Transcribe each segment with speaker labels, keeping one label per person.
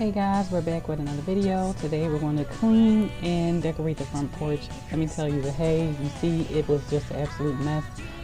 Speaker 1: Hey guys, we're back with another video. Today we're going to clean and decorate the front porch. Let me tell you, the hay, you see, it was just an absolute mess.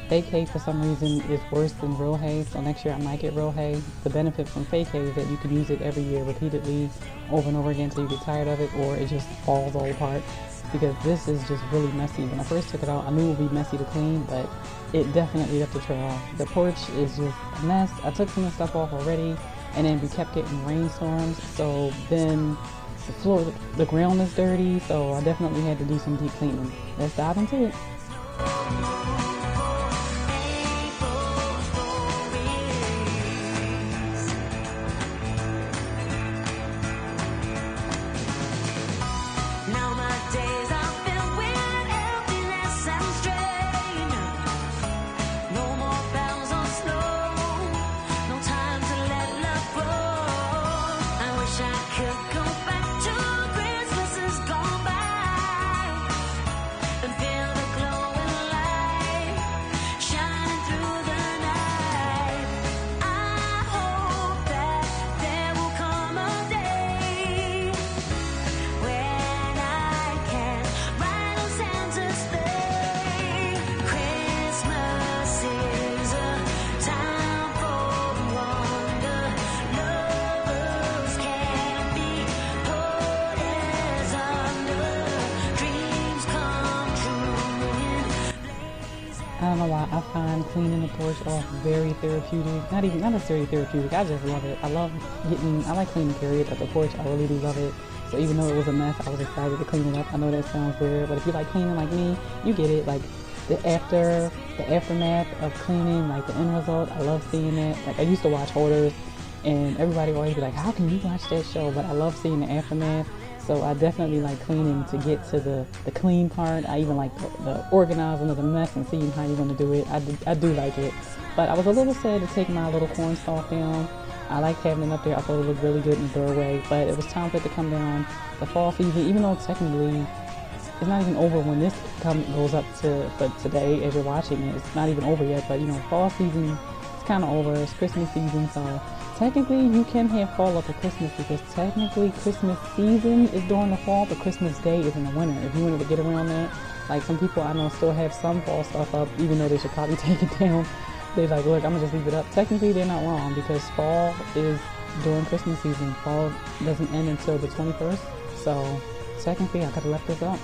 Speaker 1: Fake hay for some reason is worse than real hay, so next year I might get real hay. The benefit from fake hay is that you can use it every year repeatedly over and over again until you get tired of it, or it just falls all apart, because this is just really messy. When I first took it out, I knew it would be messy to clean, but it definitely left a trail. The porch is just a mess. I took some of the stuff off already, and then we kept getting rainstorms, so then the floor, the ground is dirty, so I definitely had to do some deep cleaning. Let's dive into it. I don't know why, I find cleaning the porch off very therapeutic. Not necessarily therapeutic, I just love it. I like cleaning period, but the porch, I really do love it. So even though it was a mess, I was excited to clean it up. I know that sounds weird, but if you like cleaning like me, you get it. Like the aftermath of cleaning, like the end result, I love seeing it. Like I used to watch Hoarders, and everybody would always be like, how can you watch that show? But I love seeing the aftermath. So I definitely like cleaning to get to the clean part. I even like the organizing of the mess and seeing how you're going to do it. I do like it. But I was a little sad to take my little corn stalk down. I liked having it up there. I thought it looked really good in the doorway. But it was time for it to come down. The fall season, even though technically it's not even over when this goes up for today as you're watching it. It's not even over yet. But you know, fall season is kind of over. It's Christmas season, so technically, you can have fall up to Christmas, because technically Christmas season is during the fall, but Christmas Day is in the winter. If you wanted to get around that, like some people I know still have some fall stuff up, even though they should probably take it down. They're like, look, I'm gonna just leave it up. Technically, they're not wrong, because fall is during Christmas season. Fall doesn't end until the 21st, so technically I could have left this up.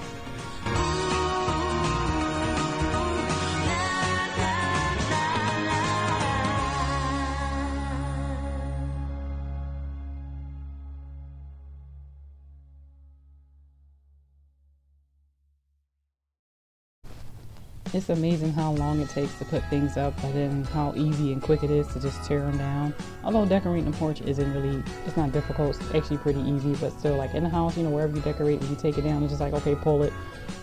Speaker 1: It's amazing how long it takes to put things up, but then how easy and quick it is to just tear them down. Although decorating the porch it's not difficult. It's actually pretty easy, but still, like in the house, you know, wherever you decorate and you take it down, it's just like, okay, pull it.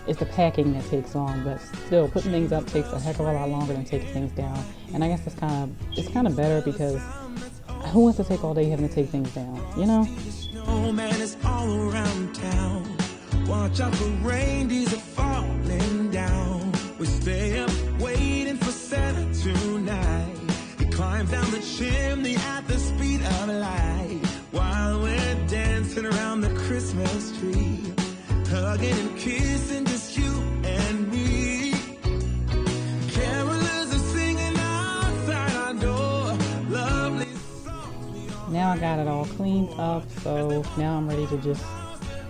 Speaker 1: It's the packing that takes long, but still, putting things up takes a heck of a lot longer than taking things down. And I guess it's kind of better, because who wants to take all day having to take things down, you know? Man, it's all around town. Watch out for reindeers are falling down. We stay up waiting for Santa tonight. He climbs down the chimney at the speed of light, while we're dancing around the Christmas tree, hugging and kissing, just you and me. Carolers are singing outside our door. Lovely songs. Now I got it all cleaned up, so now I'm ready to just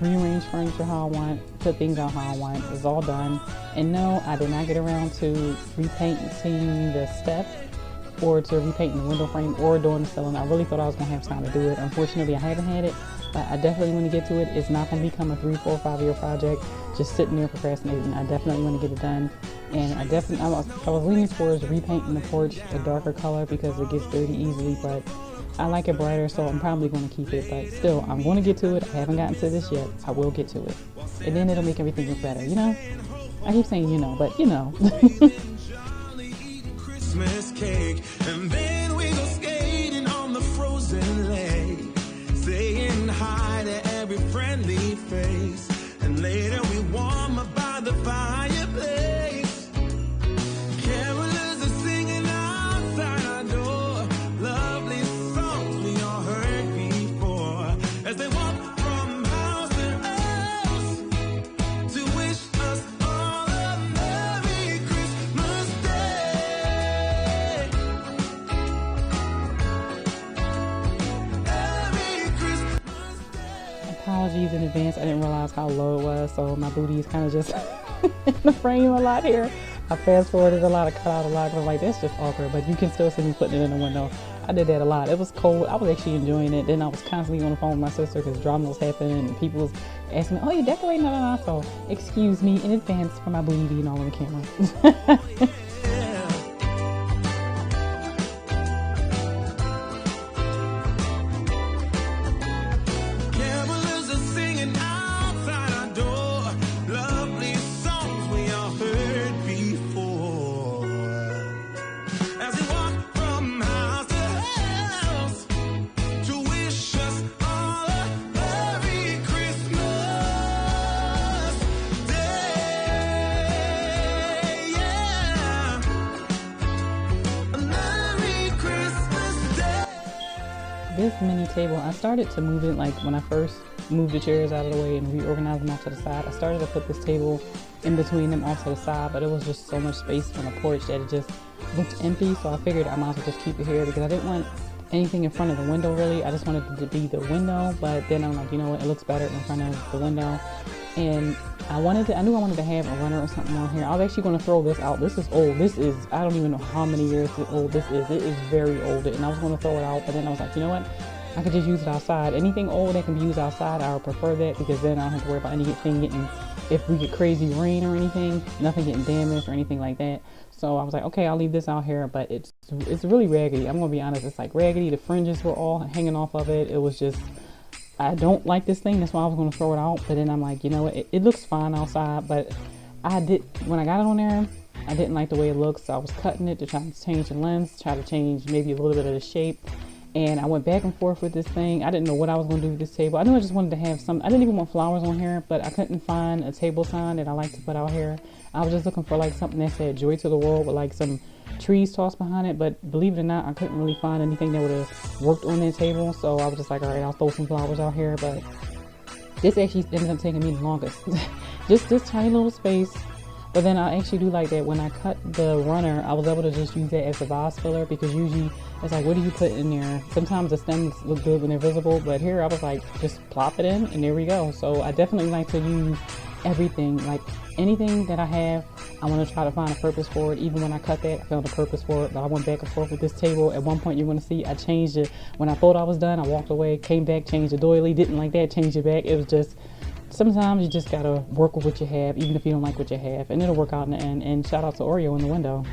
Speaker 1: rearrange furniture how I want, put things out how I want. It's all done. And no, I did not get around to repainting the step or to repainting the window frame or doing the ceiling. I really thought I was going to have time to do it. Unfortunately, I haven't had it, but I definitely want to get to it. It's not going to become a 3, 4, 5 year project just sitting there procrastinating. I definitely want to get it done. And I was leaning towards repainting the porch a darker color, because it gets dirty easily, but I like it brighter, so I'm probably going to keep it. But still, I'm going to get to it. I haven't gotten to this yet. I will get to it. And then it'll make everything look better, you know? I keep saying you know, but you know. Christmas cake, and then we go skating on the frozen lake, saying hi to every friendly face, and later we warm up by the fireplace. Carolers are singing outside our door, lovely songs we all heard before, as they apologies in advance. I didn't realize how low it was, so my booty is kind of just in the frame a lot here. I fast forwarded a lot, I cut out a lot, because I'm like, that's just awkward, but you can still see me putting it in the window. I did that a lot. It was cold. I was actually enjoying it. Then I was constantly on the phone with my sister because drama was happening and people was asking me, oh, you're decorating? No. So excuse me in advance for my booty being all on the camera. This mini table, I started to move it like when I first moved the chairs out of the way and reorganized them off to the side. I started to put this table in between them off to the side, but it was just so much space on the porch that it just looked empty. So I figured I might as well just keep it here because I didn't want anything in front of the window really. I just wanted it to be the window, but then I'm like, you know what, it looks better in front of the window. And I knew I wanted to have a runner or something on here. I was actually going to throw this out. This is old. I don't even know how many years old this is. It is very old. And I was going to throw it out, but then I was like, you know what? I could just use it outside. Anything old that can be used outside, I would prefer that because then I don't have to worry about anything getting, if we get crazy rain or anything, nothing getting damaged or anything like that. So I was like, okay, I'll leave this out here, but it's really raggedy. I'm going to be honest. It's like raggedy. The fringes were all hanging off of it. It was just, I don't like this thing. That's why I was going to throw it out. But then I'm like, you know what? It looks fine outside. But when I got it on there, I didn't like the way it looks. So I was cutting it to try to change the length, try to change maybe a little bit of the shape. And I went back and forth with this thing. I didn't know what I was going to do with this table. I knew I just wanted to have some. I didn't even want flowers on here, but I couldn't find a table sign that I like to put out here. I was just looking for like something that said joy to the world with like some trees tossed behind it. But believe it or not, I couldn't really find anything that would have worked on that table. So I was just like, all right, I'll throw some flowers out here. But this actually ended up taking me the longest. Just this tiny little space. But then I actually do like that when I cut the runner, I was able to just use that as a vase filler because usually it's like, what do you put in there? Sometimes the stems look good when they're visible, but here I was like, just plop it in and there we go. So I definitely like to use everything, like anything that I have, I want to try to find a purpose for it. Even when I cut that, I found a purpose for it, but I went back and forth with this table. At one point, you're going to see I changed it. When I thought I was done, I walked away, came back, changed the doily, didn't like that, changed it back. It was just, sometimes you just got to work with what you have, even if you don't like what you have, and it'll work out in the end. And shout out to Oreo in the window.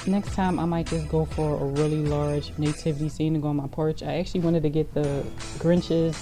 Speaker 1: Next time I might just go for a really large nativity scene to go on my porch. I actually wanted to get the Grinch's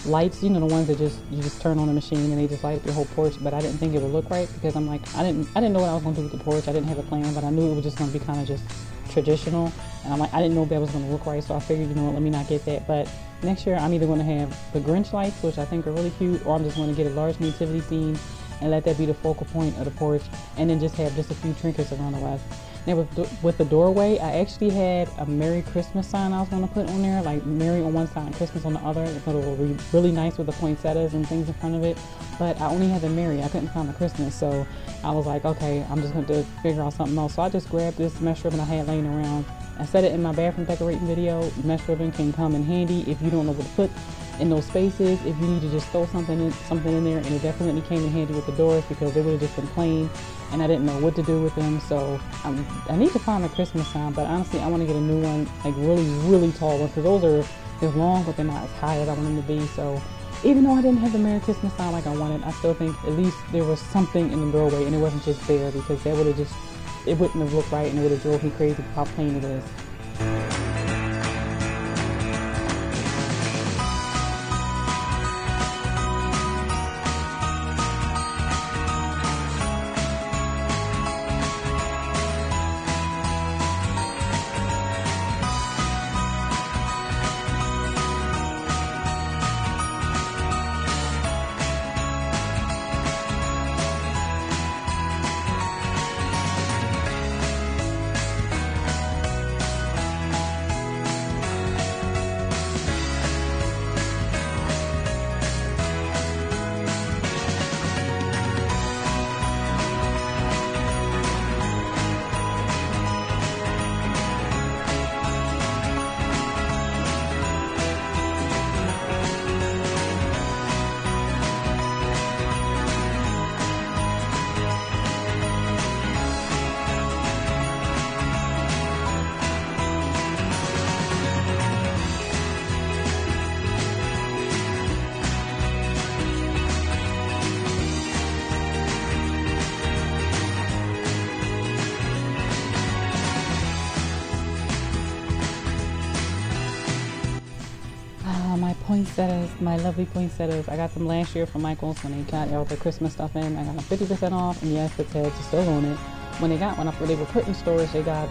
Speaker 1: lights, you know, the ones that you just turn on the machine and they just light up your whole porch, but I didn't think it would look right because I'm like, I didn't know what I was going to do with the porch. I didn't have a plan, but I knew it was just going to be kind of just traditional, and I'm like, I didn't know if that was going to look right, so I figured, you know what, let me not get that. But next year I'm either going to have the Grinch lights, which I think are really cute, or I'm just going to get a large nativity scene and let that be the focal point of the porch, and then just have just a few trinkets around the rest. Now with the doorway, I actually had a Merry Christmas sign I was going to put on there, like Merry on one side and Christmas on the other. It would be really nice with the poinsettias and things in front of it, but I only had the Merry. I couldn't find the Christmas, so I was like, okay, I'm just going to figure out something else. So I just grabbed this mesh ribbon I had laying around. I said it in my bathroom decorating video, mesh ribbon can come in handy if you don't know what to put in those spaces, if you need to just throw something in there, and it definitely came in handy with the doors because they would have just been plain and I didn't know what to do with them. So I need to find a Christmas sign, but honestly I want to get a new one, like really tall one, because they're long but they're not as high as I want them to be. So even though I didn't have the Merry Christmas sign like I wanted, I still think at least there was something in the doorway and it wasn't just there, because that would have just, it wouldn't have looked right and it would have drove me crazy how plain it is. My poinsettias, my lovely poinsettias. I got them last year from Michael's when they got all the Christmas stuff in. I got them 50% off, and yes, the tags are still on it. When they were put in storage, they got,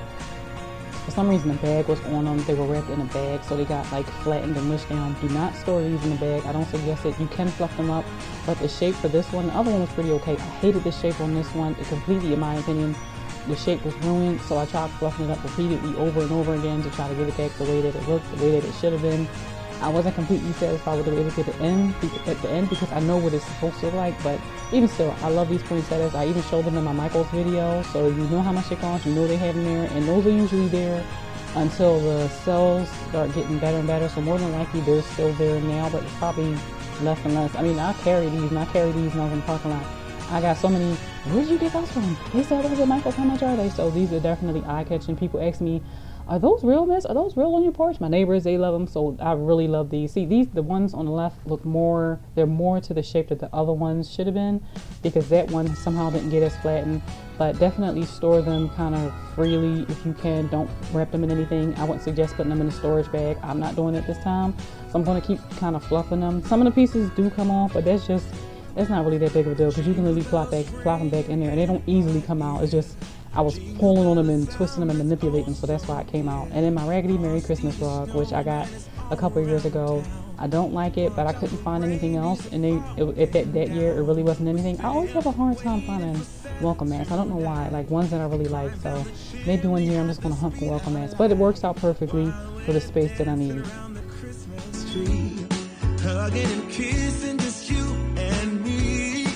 Speaker 1: for some reason, the bag was on them. They were wrapped in a bag, so they got like flattened and mushed down. Do not store these in the bag. I don't suggest it. You can fluff them up, but the shape for this one, the other one was pretty okay. I hated the shape on this one. It completely, in my opinion, the shape was ruined, so I tried fluffing it up repeatedly over and over again to try to get it back the way that it looked, the way that it should have been. I wasn't completely satisfied with the way it looked at the end because I know what it's supposed to look like, but even still, I love these poinsettias. I even showed them in my Michael's video, so you know how much they cost, you know they have them there, and those are usually there until the sales start getting better and better, so more than likely they're still there now, but it's probably less and less. I mean, I carry these when I was in the parking lot. I got so many, where'd you get those from? They sell those at Michael's, how much are they? So these are definitely eye-catching. People ask me, are those real, miss? Are those real on your porch? My neighbors, they love them, so I really love these. See, the ones on the left look more, they're more to the shape that the other ones should have been, because that one somehow didn't get as flattened. But definitely store them kind of freely if you can. Don't wrap them in anything. I wouldn't suggest putting them in a storage bag. I'm not doing it this time, so I'm going to keep kind of fluffing them. Some of the pieces do come off, but that's not really that big of a deal, because you can really plop them back in there, and they don't easily come out. It's just, I was pulling on them and twisting them and manipulating them, so that's why it came out. And then my Raggedy Merry Christmas rug, which I got a couple of years ago. I don't like it, but I couldn't find anything else, and that year it really wasn't anything. I always have a hard time finding welcome mats. I don't know why, like ones that I really like. So maybe one year I'm just gonna hunt for welcome mats, but it works out perfectly for the space that I need. Hugging and kissing, just you and me.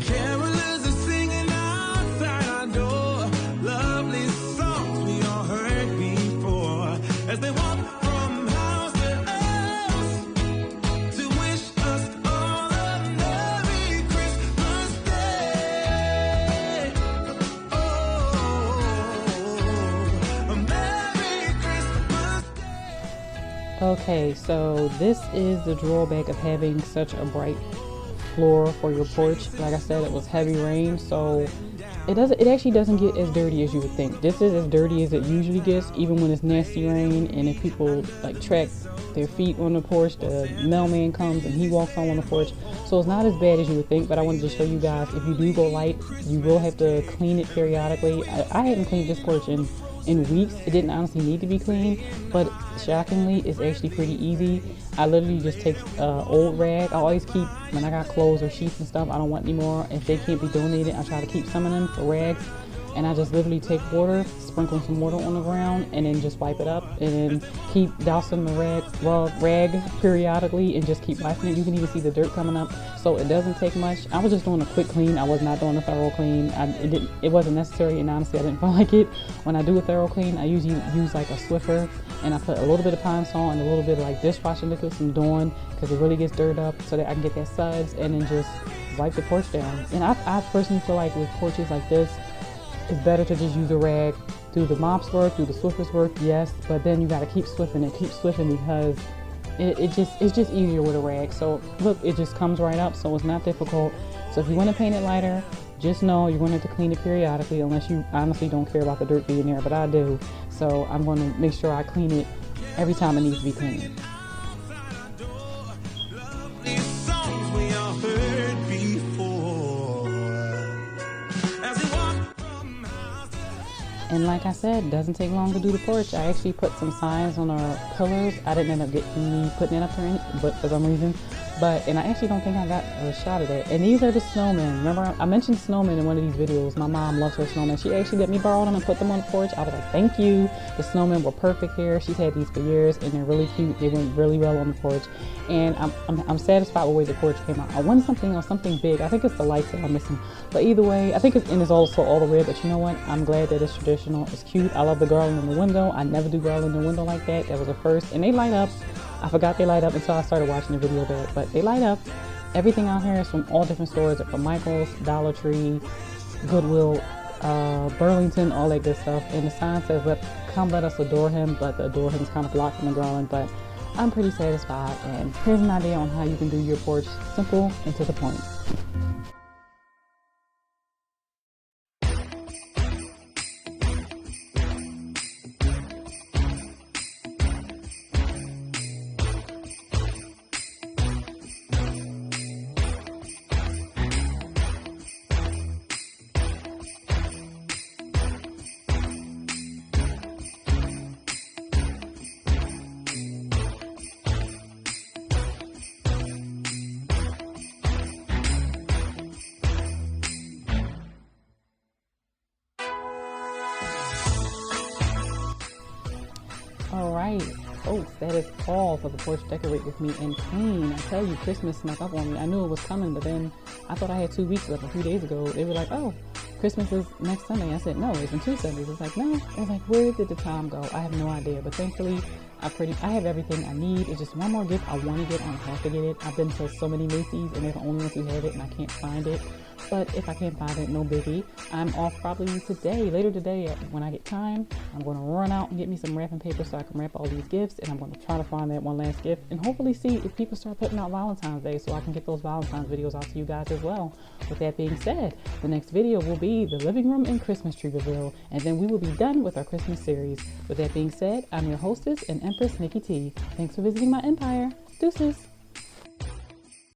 Speaker 1: Carolers are singing outside our door, lovely songs we all heard before, as they walk from house to house to wish us all a Merry Christmas Day. Oh, a Merry Christmas Day. Okay, so this is the drawback of having such a bright floor for your porch. Like I said, it was heavy rain, so it actually doesn't get as dirty as you would think. This is as dirty as it usually gets, even when it's nasty rain, and if people like track their feet on the porch, the mailman comes and he walks on the porch. So it's not as bad as you would think, but I wanted to show you guys, if you do go light, you will have to clean it periodically. I hadn't cleaned this porch in in weeks. It didn't honestly need to be cleaned, but shockingly, it's actually pretty easy. I literally just take old rag. I always keep, when I got clothes or sheets and stuff I don't want anymore, if they can't be donated, I try to keep some of them for rags. And I just literally take water, sprinkle some water on the ground, and then just wipe it up, and then keep dousing the rag periodically, and just keep wiping it. You can even see the dirt coming up, so it doesn't take much. I was just doing a quick clean. I was not doing a thorough clean. It wasn't necessary, and honestly, I didn't feel like it. When I do a thorough clean, I usually use like a Swiffer, and I put a little bit of Pine Sol and a little bit of like dishwashing liquid from Dawn, because it really gets dirt up, so that I can get that suds, and then just wipe the porch down. And I personally feel like with porches like this, it's better to just use a rag. Do the mops work, do the Swiffers work, yes, but then you gotta keep swiffing it, because it's just easier with a rag. So look, it just comes right up, so it's not difficult. So if you want to paint it lighter, just know you're going to have to clean it periodically, unless you honestly don't care about the dirt being there, but I do. So I'm going to make sure I clean it every time it needs to be cleaned. And like I said, it doesn't take long to do the porch. I actually put some signs on our pillars. I didn't end up putting it up there, but for some reason. And I actually don't think I got a shot of it. And these are the snowmen. Remember, I mentioned snowmen in one of these videos. My mom loves her snowmen. She actually let me borrow them and put them on the porch. I was like, thank you. The snowmen were perfect here. She's had these for years, and they're really cute. They went really well on the porch. And I'm satisfied with the way the porch came out. I want something else, something big. I think it's the lights that I'm missing. But either way, I think it's also all the red. But you know what? I'm glad that it's traditional. It's cute. I love the garland in the window. I never do garland in the window like that. That was a first. And they light up. I forgot they light up until I started watching the video back, but they light up. Everything out here is from all different stores. They're from Michael's, Dollar Tree, Goodwill, Burlington, all that good stuff. And the sign says, come let us adore him, but the adore him is kind of blocked in the garland. But I'm pretty satisfied, and here's an idea on how you can do your porch simple and to the point. Alright, folks, that is all for the Porch Decorate With Me and Clean. I tell you, Christmas snuck up on me. I knew it was coming, but then I thought I had 2 weeks left. A few days ago, they were like, oh, Christmas is next Sunday. I said, no, it's in 2 Sundays. It's like, no. I was like, where did the time go? I have no idea. But thankfully, I have everything I need. It's just one more gift I want to get. I don't have to get it. I've been to so many Macy's, and they're the only ones who have it, and I can't find it. But if I can't find it, no biggie. I'm off probably later today, when I get time. I'm going to run out and get me some wrapping paper so I can wrap all these gifts, and I'm going to try to find that one last gift, and hopefully see if people start putting out Valentine's Day, so I can get those Valentine's videos out to you guys as well. With that being said, the next video will be the living room and Christmas tree reveal, and then we will be done with our Christmas series. With that being said, I'm your hostess and Empress Nikki T. Thanks for visiting my empire. Deuces.